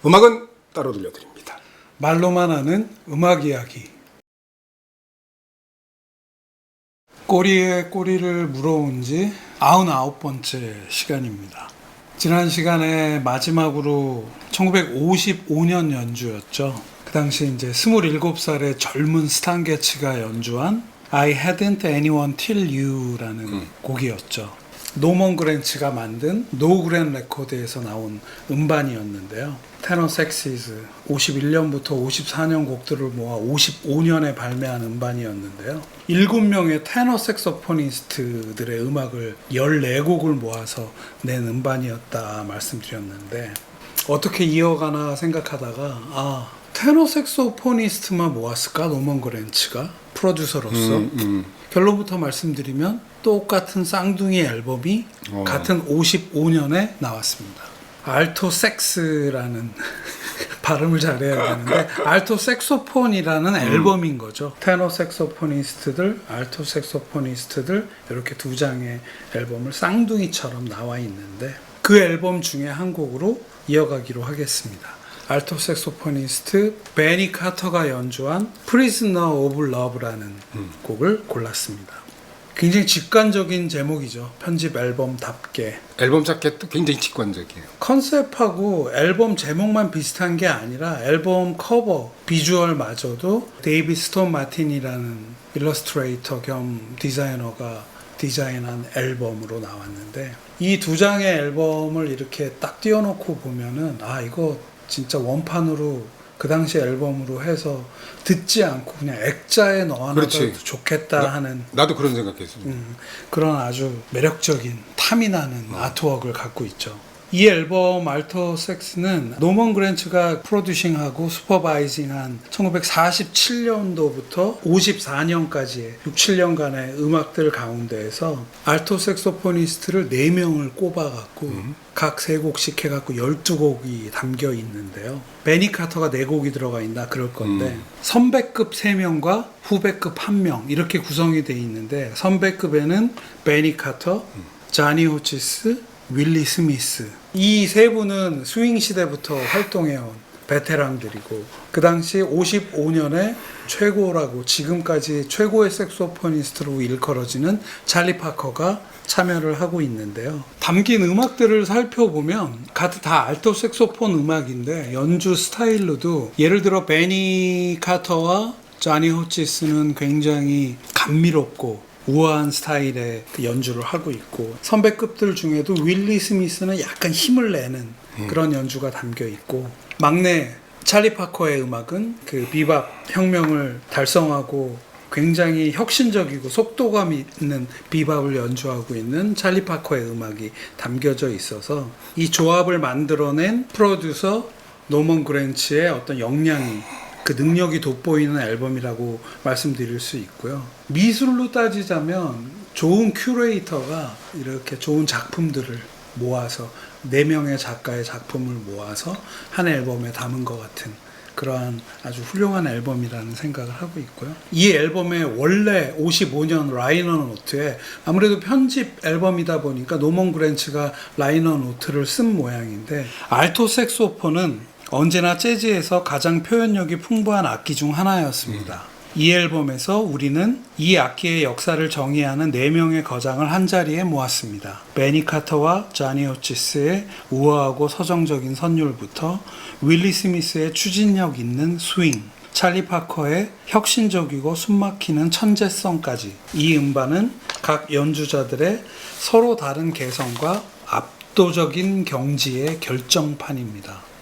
음악은 따로 들려드립니다. 말로만 하는 음악 이야기. 꼬리에 꼬리를 물어온 지 99번째 시간입니다. 지난 시간에 마지막으로 1955년 연주였죠. 그 당시 이제 27살의 젊은 스탄 게츠가 연주한 I Hadn't Anyone Till You라는 곡이었죠. 노먼 그랜츠가 만든 노그랜 레코드에서 나온 음반이었는데요. 테너 섹시즈 51년부터 54년 곡들을 모아 55년에 발매한 음반이었는데요. 7명의 테너 색소포니스트들의 음악을 14곡을 모아서 낸 음반이었다 말씀드렸는데, 어떻게 이어가나 생각하다가 테너 색소포니스트만 모았을까? 노먼 그랜츠가 프로듀서로서. 결론부터 말씀드리면 똑같은 쌍둥이 앨범이 같은 55년에 나왔습니다. 알토 섹스라는 발음을 잘해야 되는데 알토 색소폰이라는 앨범인 거죠. 테너 색소포니스트들, 알토 색소포니스트들 이렇게 두 장의 앨범을 쌍둥이처럼 나와 있는데, 그 앨범 중에 한 곡으로 이어가기로 하겠습니다. 알토 색소포니스트 베니 카터가 연주한 Prisoner of Love라는 곡을 골랐습니다. 굉장히 직관적인 제목이죠. 편집 앨범답게. 앨범 자켓도 굉장히 직관적이에요. 컨셉하고 앨범 제목만 비슷한 게 아니라 앨범 커버, 비주얼마저도 데이비 스톤 마틴이라는 일러스트레이터 겸 디자이너가 디자인한 앨범으로 나왔는데, 이 두 장의 앨범을 이렇게 딱 띄워놓고 보면은 이거 진짜 원판으로 그 당시 앨범으로 해서 듣지 않고 그냥 액자에 넣어놔도 좋겠다 하는, 나도 그런 생각했어. 그런 아주 매력적인 탐이 나는 아트웍을 갖고 있죠. 이 앨범 알토 섹스는 노먼 그랜츠가 프로듀싱하고 슈퍼바이징한 1947년도부터 54년까지의 6, 7년간의 음악들 가운데에서 알토 색소포니스트를 4명을 꼽아갖고 각 3곡씩 해갖고 12곡이 담겨 있는데요. 베니 카터가 4곡이 들어가 있나 그럴 건데, 선배급 3명과 후배급 1명 이렇게 구성이 돼 있는데, 선배급에는 베니 카터, 자니 호치스, 윌리 스미스, 이 세 분은 스윙 시대부터 활동해온 베테랑들이고, 그 당시 55년에 최고라고 지금까지 최고의 색소포니스트로 일컬어지는 찰리 파커가 참여를 하고 있는데요. 담긴 음악들을 살펴보면 다 알토 색소폰 음악인데, 연주 스타일로도 예를 들어 베니 카터와 자니 호치스는 굉장히 감미롭고 우아한 스타일의 연주를 하고 있고, 선배급들 중에도 윌리 스미스는 약간 힘을 내는 그런 연주가 담겨 있고, 막내 찰리 파커의 음악은 그 비밥 혁명을 달성하고 굉장히 혁신적이고 속도감 있는 비밥을 연주하고 있는 찰리 파커의 음악이 담겨져 있어서, 이 조합을 만들어낸 프로듀서 노먼 그랜츠의 어떤 역량이, 그 능력이 돋보이는 앨범이라고 말씀드릴 수 있고요. 미술로 따지자면 좋은 큐레이터가 이렇게 좋은 작품들을 모아서 4명의 작가의 작품을 모아서 한 앨범에 담은 것 같은 그러한 아주 훌륭한 앨범이라는 생각을 하고 있고요. 이 앨범의 원래 55년 라이너 노트에, 아무래도 편집 앨범이다 보니까 노먼 그랜츠가 라이너 노트를 쓴 모양인데, 알토 색소폰은 언제나 재즈에서 가장 표현력이 풍부한 악기 중 하나였습니다. 이 앨범에서 우리는 이 악기의 역사를 정의하는 4명의 거장을 한자리에 모았습니다. 베니 카터와 자니 호치스의 우아하고 서정적인 선율부터 윌리 스미스의 추진력 있는 스윙, 찰리 파커의 혁신적이고 숨막히는 천재성까지, 이 음반은 각 연주자들의 서로 다른 개성과 압도적인 경지의 결정판입니다.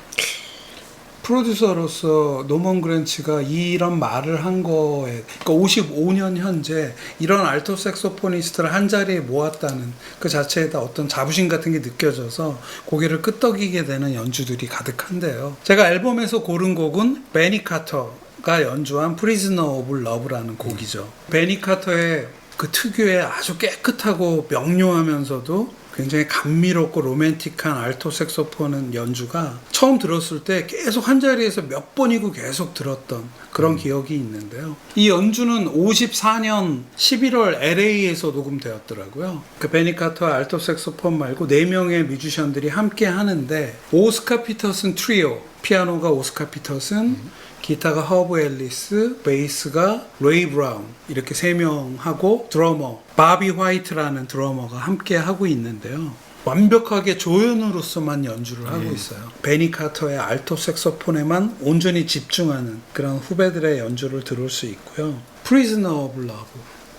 프로듀서로서 노먼 그랜츠가 이런 말을 한 거에, 그러니까 55년 현재 이런 알토 색소포니스트를 한자리에 모았다는 그 자체에다 어떤 자부심 같은 게 느껴져서 고개를 끄덕이게 되는 연주들이 가득한데요. 제가 앨범에서 고른 곡은 베니 카터가 연주한 Prisoner of Love라는 곡이죠. 베니 카터의 그 특유의 아주 깨끗하고 명료하면서도 굉장히 감미롭고 로맨틱한 알토 색소폰 연주가 처음 들었을 때 계속 한자리에서 몇 번이고 계속 들었던 그런 기억이 있는데요. 이 연주는 54년 11월 LA에서 녹음되었더라고요. 그 베니 카터 알토 색소폰 말고 4명의 뮤지션들이 함께 하는데, 오스카 피터슨 트리오, 피아노가 오스카 피터슨, 기타가 허브 앨리스, 베이스가 레이 브라운 이렇게 3명하고 드러머 바비 화이트라는 드러머가 함께 하고 있는데요. 완벽하게 조연으로서만 연주를 하고 있어요. 베니 카터의 알토 색소폰에만 온전히 집중하는 그런 후배들의 연주를 들을 수 있고요. Prisoner of Love,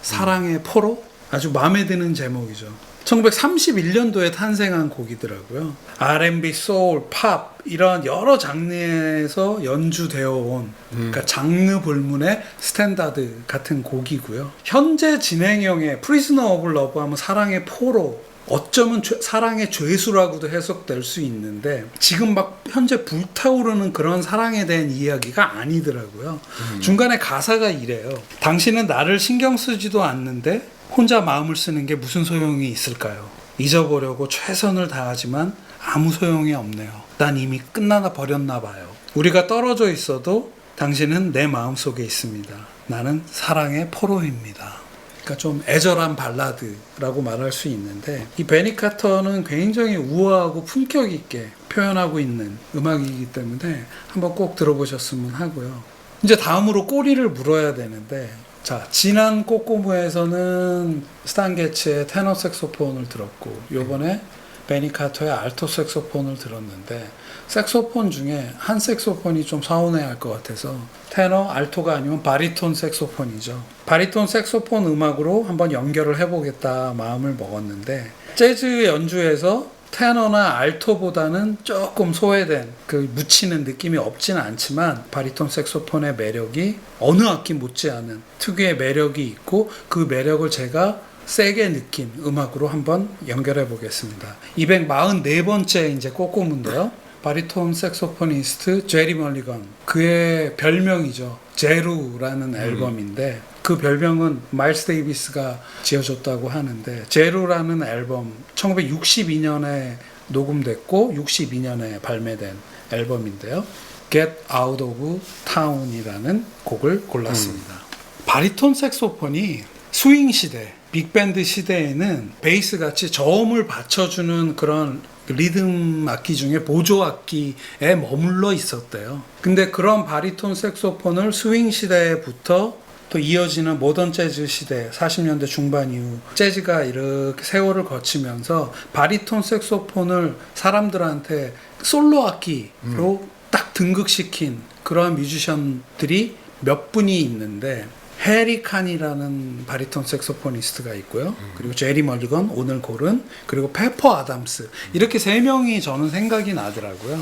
사랑의 포로, 아주 마음에 드는 제목이죠. 1931년도에 탄생한 곡이더라고요. R&B, 소울, 팝 이런 여러 장르에서 연주되어 온 그러니까 장르 불문의 스탠다드 같은 곡이고요. 현재 진행형의 Prisoner of Love 하면 사랑의 포로, 어쩌면 사랑의 죄수라고도 해석될 수 있는데 지금 막 현재 불타오르는 그런 사랑에 대한 이야기가 아니더라고요. 중간에 가사가 이래요. 당신은 나를 신경 쓰지도 않는데 혼자 마음을 쓰는 게 무슨 소용이 있을까요? 잊어보려고 최선을 다하지만 아무 소용이 없네요. 난 이미 끝나나 버렸나 봐요. 우리가 떨어져 있어도 당신은 내 마음속에 있습니다. 나는 사랑의 포로입니다. 그러니까 좀 애절한 발라드라고 말할 수 있는데 이 베니 카터는 굉장히 우아하고 품격 있게 표현하고 있는 음악이기 때문에 한번 꼭 들어보셨으면 하고요. 이제 다음으로 꼬리를 물어야 되는데 자, 지난 꼬꼬무에서는 스탄 게츠의 테너 색소폰을 들었고 요번에 베니 카터의 알토 색소폰을 들었는데 색소폰 중에 한 색소폰이 좀 서운해할 것 같아서 테너, 알토가 아니면 바리톤 색소폰이죠. 바리톤 색소폰 음악으로 한번 연결을 해보겠다 마음을 먹었는데 재즈 연주에서 테너나 알토보다는 조금 소외된 그 묻히는 느낌이 없지는 않지만 바리톤 색소폰의 매력이 어느 악기 못지않은 특유의 매력이 있고 그 매력을 제가 세게 느낀 음악으로 한번 연결해 보겠습니다. 244번째 이제 꼬꼬무인데요. 바리톤 색소포니스트 제리 멀리건, 그의 별명이죠. 제루라는 앨범인데 그 별명은 마일스 데이비스가 지어줬다고 하는데 제루라는 앨범 1962년에 녹음됐고 62년에 발매된 앨범인데요. Get Out of Town이라는 곡을 골랐습니다. 바리톤 색소폰이 스윙 시대, 빅밴드 시대에는 베이스 같이 저음을 받쳐주는 그런 리듬 악기 중에 보조 악기에 머물러 있었대요. 근데 그런 바리톤 색소폰을 스윙 시대부터 또 이어지는 모던 재즈 시대 40년대 중반 이후 재즈가 이렇게 세월을 거치면서 바리톤 색소폰을 사람들한테 솔로 악기로 딱 등극시킨 그러한 뮤지션들이 몇 분이 있는데 해리 칸이라는 바리톤 색소포니스트가 있고요. 그리고 제리 멀리건, 오늘 고른, 그리고 페퍼 아담스. 이렇게 3명이 저는 생각이 나더라고요.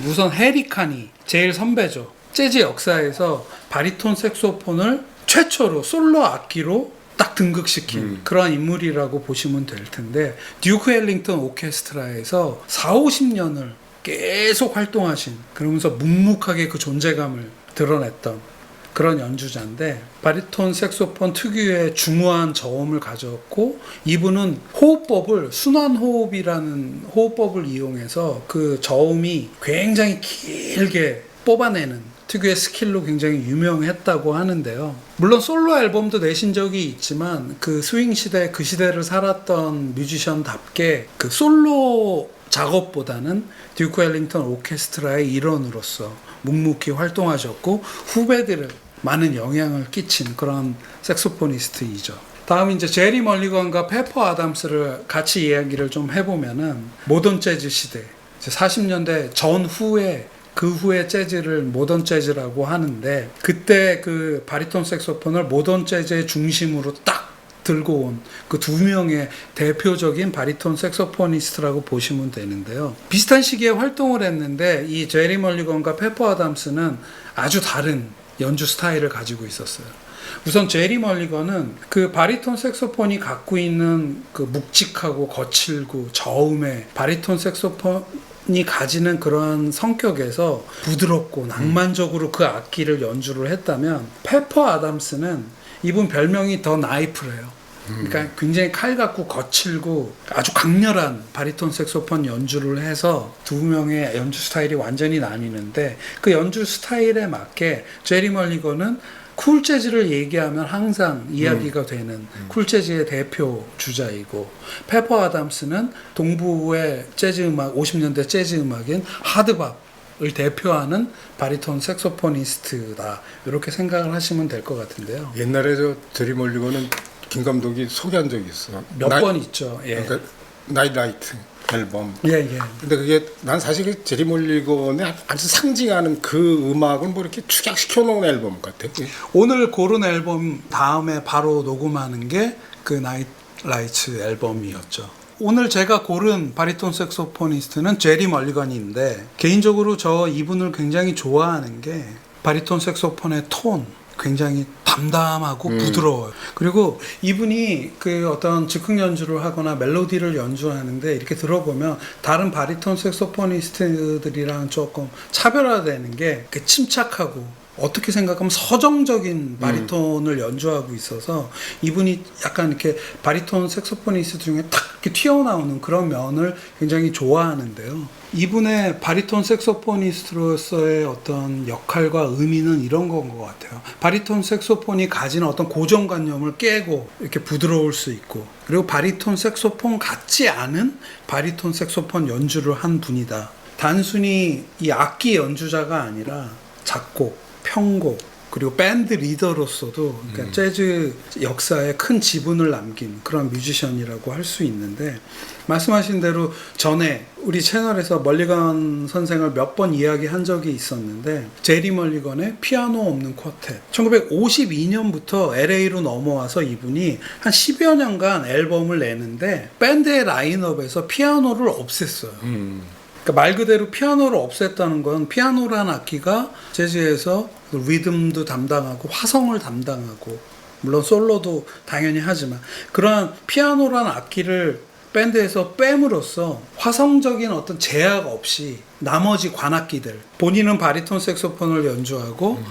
우선 해리 칸이 제일 선배죠. 재즈 역사에서 바리톤 색소폰을 최초로 솔로 악기로 딱 등극시킨 그런 인물이라고 보시면 될 텐데 듀크 앨링턴 오케스트라에서 40-50년을 계속 활동하신, 그러면서 묵묵하게 그 존재감을 드러냈던 그런 연주자인데 바리톤 색소폰 특유의 중후한 저음을 가졌고 이분은 호흡법을 순환호흡이라는 호흡법을 이용해서 그 저음이 굉장히 길게 뽑아내는 특유의 스킬로 굉장히 유명했다고 하는데요. 물론 솔로 앨범도 내신 적이 있지만 그 스윙 시대, 그 시대를 살았던 뮤지션답게 그 솔로 작업보다는 듀크 앨링턴 오케스트라의 일원으로서 묵묵히 활동하셨고 후배들을 많은 영향을 끼친 그런 색소포니스트이죠. 다음 이제 제리 멀리건과 페퍼 아담스를 같이 이야기를 좀 해보면은 모던 재즈 시대, 40년대 전후에 그 후에 재즈를 모던 재즈라고 하는데 그때 그 바리톤 색소폰을 모던 재즈의 중심으로 딱 들고 온 그 2명의 대표적인 바리톤 색소포니스트라고 보시면 되는데요. 비슷한 시기에 활동을 했는데 이 제리 멀리건과 페퍼 아담스는 아주 다른 연주 스타일을 가지고 있었어요. 우선 제리 멀리건은 그 바리톤 색소폰이 갖고 있는 그 묵직하고 거칠고 저음의 바리톤 색소폰이 가지는 그러한 성격에서 부드럽고 낭만적으로 그 악기를 연주를 했다면 페퍼 아담스는 이분 별명이 더 나이프래요. 그러니까 굉장히 칼 같고 거칠고 아주 강렬한 바리톤 색소폰 연주를 해서 2명의 연주 스타일이 완전히 나뉘는데 그 연주 스타일에 맞게 제리 멀리건은 쿨 재즈를 얘기하면 항상 이야기가 되는 쿨 재즈의 대표 주자이고 페퍼 아담스는 동부의 재즈 음악, 50년대 재즈 음악인 하드밥, 대표하는 바리톤 색소포니스트다. 이렇게 생각을 하시면 될 것 같은데요. 옛날에 저 제리 멀리건은 김 감독이 소개한 적이 있어. 몇 번 있죠. 예. 그러니까 나이라이트 앨범. 예. 근데 그게 난 사실 그 제리 멀리건의 아주 상징하는 그 음악을 뭐 이렇게 축약시켜 놓은 앨범 같아. 오늘 고른 앨범 다음에 바로 녹음하는 게 그 나이라이트 앨범이었죠. 오늘 제가 고른 바리톤 색소포니스트는 제리 멀리건인데 개인적으로 저 이분을 굉장히 좋아하는 게 바리톤 색소폰의 톤 굉장히 담담하고 부드러워요. 그리고 이분이 그 어떤 즉흥 연주를 하거나 멜로디를 연주하는데 이렇게 들어보면 다른 바리톤 색소포니스트들이랑 조금 차별화되는 게 침착하고 어떻게 생각하면 서정적인 바리톤을 연주하고 있어서 이분이 약간 이렇게 바리톤 색소포니스트 중에 탁 이렇게 튀어나오는 그런 면을 굉장히 좋아하는데요. 이분의 바리톤 색소포니스트로서의 어떤 역할과 의미는 이런 건 것 같아요. 바리톤 색소폰이 가진 어떤 고정관념을 깨고 이렇게 부드러울 수 있고, 그리고 바리톤 색소폰 같지 않은 바리톤 색소폰 연주를 한 분이다. 단순히 이 악기 연주자가 아니라 작곡, 편곡, 그리고 밴드 리더로서도 그러니까 재즈 역사에 큰 지분을 남긴 그런 뮤지션이라고 할 수 있는데, 말씀하신 대로 전에 우리 채널에서 멀리건 선생을 몇 번 이야기한 적이 있었는데, 제리 멀리건의 피아노 없는 쿼텟 1952년부터 LA로 넘어와서 이분이 한 10여 년간 앨범을 내는데 밴드의 라인업에서 피아노를 없앴어요. 그러니까 말 그대로 피아노를 없앴다는 건 피아노라는 악기가 재즈에서 리듬도 담당하고 화성을 담당하고 물론 솔로도 당연히 하지만 그러한 피아노라는 악기를 밴드에서 뺨으로써 화성적인 어떤 제약 없이 나머지 관악기들, 본인은 바리톤 색소폰을 연주하고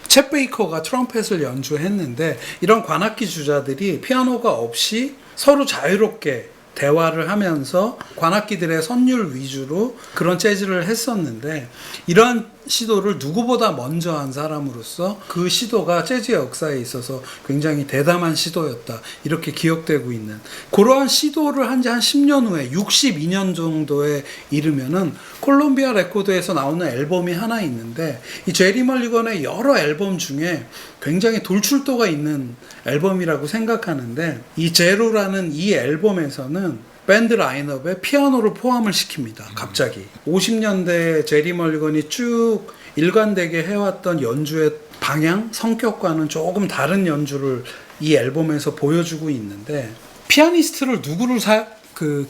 챗 베이커가 트럼펫을 연주했는데 이런 관악기 주자들이 피아노가 없이 서로 자유롭게 대화를 하면서 관악기들의 선율 위주로 그런 재즈를 했었는데, 이러한 시도를 누구보다 먼저 한 사람으로서 그 시도가 재즈 역사에 있어서 굉장히 대담한 시도였다, 이렇게 기억되고 있는 그러한 시도를 한 지 한 10년 후에 62년 정도에 이르면은 콜롬비아 레코드에서 나오는 앨범이 하나 있는데, 이 제리 멀리건의 여러 앨범 중에 굉장히 돌출도가 있는 앨범이라고 생각하는데, 이 제로라는 이 앨범에서는 밴드 라인업에 피아노를 포함을 시킵니다. 갑자기 50년대 제리 멀리건이 쭉 일관되게 해왔던 연주의 방향, 성격과는 조금 다른 연주를 이 앨범에서 보여주고 있는데, 피아니스트를 누구를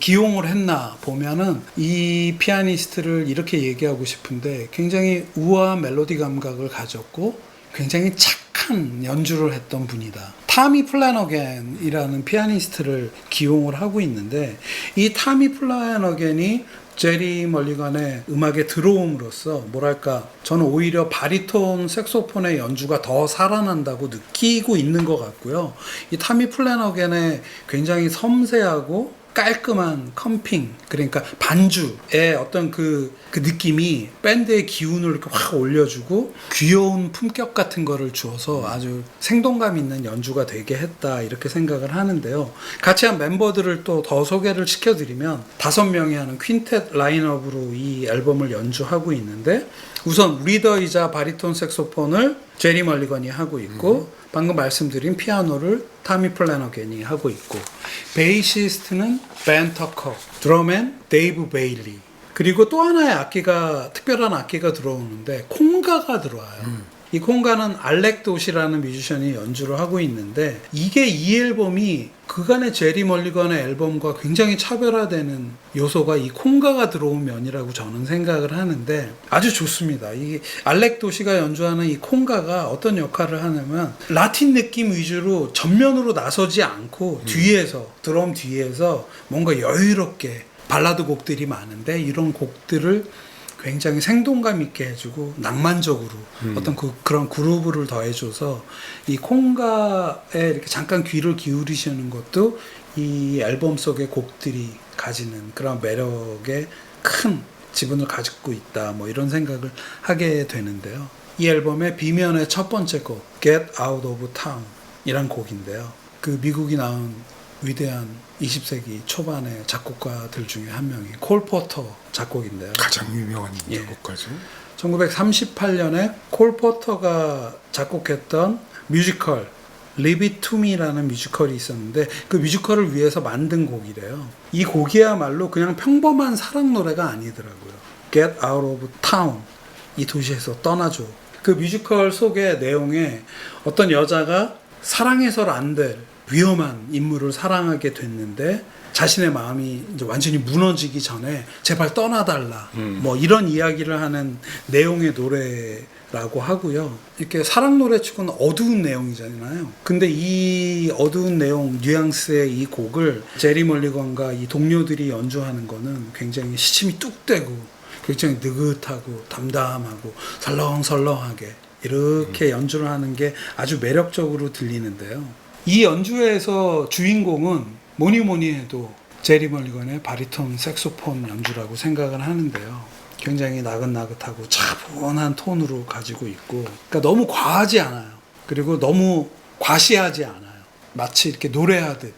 기용을 했나 보면은 이 피아니스트를 이렇게 얘기하고 싶은데, 굉장히 우아한 멜로디 감각을 가졌고 굉장히 착한 연주를 했던 분이다. 타미 플래너겐이라는 피아니스트를 기용을 하고 있는데, 이 타미 플래너겐이 제리 멀리건의 음악에 들어옴으로써 뭐랄까, 저는 오히려 바리톤 색소폰의 연주가 더 살아난다고 느끼고 있는 것 같고요. 이 타미 플래너겐의 굉장히 섬세하고 깔끔한 컴핑, 그러니까 반주의 어떤 그 느낌이 밴드의 기운을 이렇게 확 올려주고 귀여운 품격 같은 거를 주어서 아주 생동감 있는 연주가 되게 했다, 이렇게 생각을 하는데요. 같이 한 멤버들을 또 더 소개를 시켜드리면 5명이 하는 퀸텟 라인업으로 이 앨범을 연주하고 있는데, 우선 리더이자 바리톤 색소폰을 제리 멀리건이 하고 있고, 방금 말씀드린 피아노를 타미 플래너겐이 하고 있고, 베이시스트는 벤 터커, 드럼엔 데이브 베일리, 그리고 또 하나의 악기가, 특별한 악기가 들어오는데 콩가가 들어와요. 이 콩가는 알렉 도시라는 뮤지션이 연주를 하고 있는데, 이게 이 앨범이 그간의 제리 멀리건의 앨범과 굉장히 차별화되는 요소가 이 콩가가 들어온 면이라고 저는 생각을 하는데, 아주 좋습니다. 이 알렉 도시가 연주하는 이 콩가가 어떤 역할을 하냐면, 라틴 느낌 위주로 전면으로 나서지 않고 뒤에서, 드럼 뒤에서 뭔가 여유롭게 발라드 곡들이 많은데, 이런 곡들을 굉장히 생동감 있게 해주고 낭만적으로 어떤 그런 그루브를 더해줘서 이 콩가에 이렇게 잠깐 귀를 기울이시는 것도 이 앨범 속의 곡들이 가지는 그런 매력에 큰 지분을 가지고 있다, 뭐 이런 생각을 하게 되는데요. 이 앨범의 B면의 첫 번째 곡 Get Out of Town 이란 곡인데요. 그 미국이 나온 위대한 20세기 초반의 작곡가들 중에 한 명이 콜 포터 작곡인데요. 가장 유명한 작곡가죠. 1938년에 콜 포터가 작곡했던 뮤지컬 Leave It To Me라는 뮤지컬이 있었는데 그 뮤지컬을 위해서 만든 곡이래요. 이 곡이야말로 그냥 평범한 사랑 노래가 아니더라고요. Get Out of Town, 이 도시에서 떠나줘. 그 뮤지컬 속의 내용에 어떤 여자가 사랑해서는 안 될 위험한 인물을 사랑하게 됐는데 자신의 마음이 이제 완전히 무너지기 전에 제발 떠나달라. 뭐 이런 이야기를 하는 내용의 노래라고 하고요. 이렇게 사랑 노래치고는 어두운 내용이잖아요. 근데 이 어두운 내용, 뉘앙스의 이 곡을 제리 멀리건과 이 동료들이 연주하는 거는 굉장히 시침이 뚝 떼고 굉장히 느긋하고 담담하고 설렁설렁하게 이렇게 연주를 하는 게 아주 매력적으로 들리는데요. 이 연주에서 주인공은 뭐니 해도 제리 멀리건의 바리톤 색소폰 연주라고 생각을 하는데요. 굉장히 나긋나긋하고 차분한 톤으로 가지고 있고, 그러니까 너무 과하지 않아요. 그리고 너무 과시하지 않아요. 마치 이렇게 노래하듯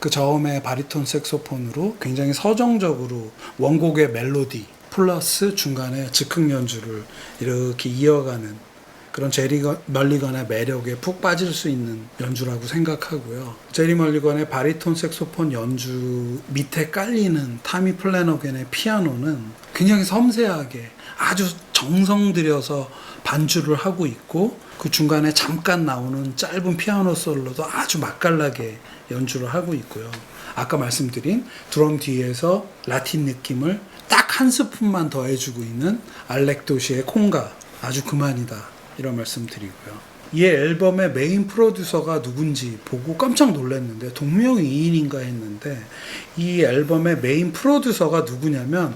그 저음의 바리톤 색소폰으로 굉장히 서정적으로 원곡의 멜로디 플러스 중간에 즉흥 연주를 이렇게 이어가는 그런 제리 멀리건의 매력에 푹 빠질 수 있는 연주라고 생각하고요. 제리 멀리건의 바리톤 색소폰 연주 밑에 깔리는 타미 플래너겐의 피아노는 굉장히 섬세하게 아주 정성 들여서 반주를 하고 있고 그 중간에 잠깐 나오는 짧은 피아노 솔로도 아주 맛깔나게 연주를 하고 있고요. 아까 말씀드린 드럼 뒤에서 라틴 느낌을 딱 한 스푼만 더해주고 있는 알렉 도시의 콩가 아주 그만이다. 이런 말씀 드리고요. 이 앨범의 메인 프로듀서가 누군지 보고 깜짝 놀랐는데 동명이인인가 했는데 이 앨범의 메인 프로듀서가 누구냐면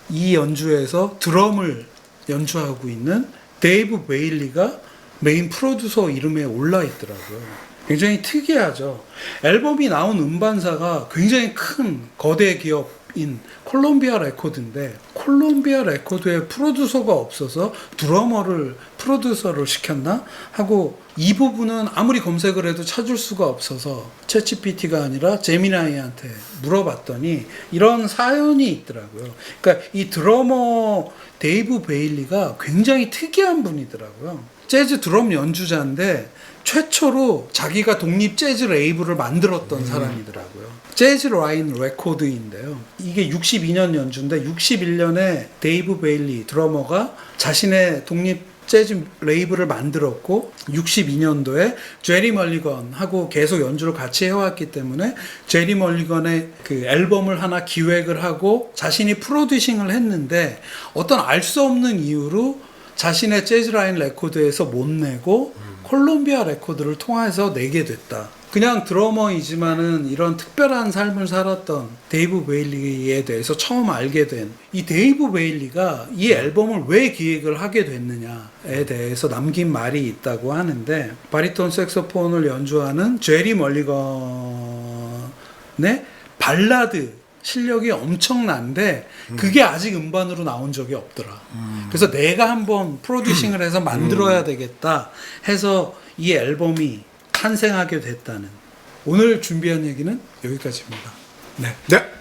이 연주에서 드럼을 연주하고 있는 데이브 베일리가 메인 프로듀서 이름에 올라 있더라고요. 굉장히 특이하죠. 앨범이 나온 음반사가 굉장히 큰 거대 기업인 콜롬비아 레코드인데 콜롬비아 레코드에 프로듀서가 없어서 드러머를 프로듀서를 시켰나 하고 이 부분은 아무리 검색을 해도 찾을 수가 없어서 챗GPT가 아니라 제미나이한테 물어봤더니 이런 사연이 있더라고요. 그러니까 이 드러머 데이브 베일리가 굉장히 특이한 분이더라고요. 재즈 드럼 연주자인데 최초로 자기가 독립 재즈 레이블을 만들었던 사람이더라고요. 재즈 라인 레코드인데요. 이게 62년 연주인데 61년에 데이브 베일리 드러머가 자신의 독립 재즈 레이블을 만들었고 62년도에 제리 멀리건하고 계속 연주를 같이 해왔기 때문에 제리 멀리건의 그 앨범을 하나 기획을 하고 자신이 프로듀싱을 했는데 어떤 알 수 없는 이유로 자신의 재즈라인 레코드에서 못 내고 콜롬비아 레코드를 통해서 내게 됐다. 그냥 드러머이지만은 이런 특별한 삶을 살았던 데이브 베일리에 대해서 처음 알게 된 이 데이브 베일리가 이 앨범을 왜 기획을 하게 됐느냐에 대해서 남긴 말이 있다고 하는데 바리톤 색소폰을 연주하는 제리 멀리건의 발라드 실력이 엄청난데 그게 아직 음반으로 나온 적이 없더라. 그래서 내가 한번 프로듀싱을 해서 만들어야 되겠다 해서 이 앨범이 탄생하게 됐다는 오늘 준비한 얘기는 여기까지입니다. 네. 네.